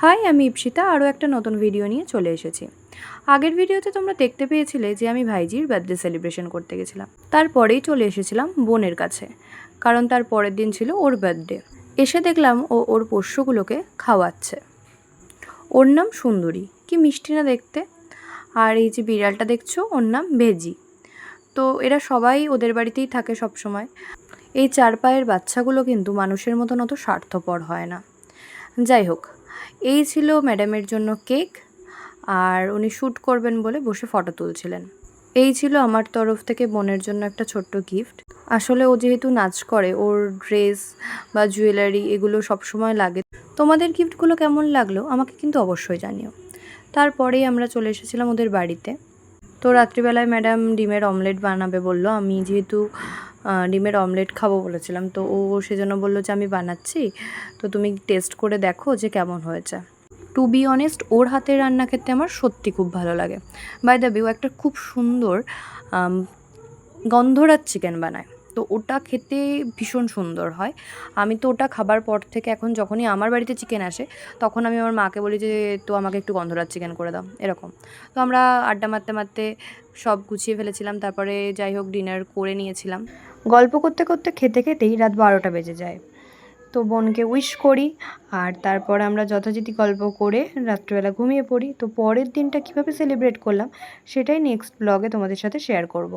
High, আমি ইপসিতা আরও একটা নতুন ভিডিও নিয়ে চলে এসেছি। আগের ভিডিওতে তোমরা দেখতে পেয়েছিলে যে আমি ভাইজির বার্থডে সেলিব্রেশন করতে গেছিলাম। তারপরেই চলে এসেছিলাম বোনের কাছে, কারণ তার পরের দিন ছিল ওর বার্থডে। এসে দেখলাম ও ওর পোষ্যগুলোকে খাওয়াচ্ছে। ওর নাম সুন্দরী, কি মিষ্টি না দেখতে। আর এই যে বিড়ালটা দেখছো, ওর নাম ভেজি। তো এরা সবাই ওদের বাড়িতেই থাকে সব সময়। এই চার পায়ের বাচ্চাগুলো কিন্তু মানুষের মতন অত স্বার্থপর হয় না। যাই হোক, এই ছিল ম্যাডামের জন্য কেক, আর উনি শ্যুট করবেন বলে বসে ফটো তুলছিলেন। এই ছিল আমার তরফ থেকে বোনের জন্য একটা ছোট্ট গিফট। আসলে ও যেহেতু নাচ করে, ওর ড্রেস বা জুয়েলারি এগুলো সবসময় লাগে। তোমাদের গিফটগুলো কেমন লাগলো আমাকে কিন্তু অবশ্যই জানিও। তারপরেই আমরা চলে এসেছিলাম ওদের বাড়িতে। তো রাত্রিবেলায় ম্যাডাম ডিমের অমলেট বানাবে বলল। আমি যেহেতু ডিমের অমলেট খাবো বলেছিলাম, তো ও সেজন্য বললো যে আমি বানাচ্ছি, তো তুমি টেস্ট করে দেখো যে কেমন হয়েছে। টু বি অনেস্ট, ওর হাতের রান্না খেতে আমার সত্যি খুব ভালো লাগে। বাই দ্য ওয়ে, ও একটা খুব সুন্দর গন্ধরাজ চিকেন বানায়, তো ওটা খেতে ভীষণ সুন্দর হয়। আমি তো ওটা খাবার পর থেকে এখন যখনই আমার বাড়িতে চিকেন আসে, তখন আমি আমার মাকে বলি যে তো আমাকে একটু গন্ধরাজ চিকেন করে দাও, এরকম। তো আমরা আড্ডা মারতে মারতে সব গুছিয়ে ফেলেছিলাম। তারপরে যাই হোক, ডিনার করে নিয়েছিলাম। গল্প করতে করতে খেতে খেতেই রাত 12টা বেজে যায়। তো বোনকে উইশ করি, আর তারপর আমরা যথারীতি গল্প করে রাত্রিবেলা ঘুমিয়ে পড়ি। তো পরের দিনটা কীভাবে সেলিব্রেট করলাম সেটাই নেক্সট ব্লগে তোমাদের সাথে শেয়ার করব।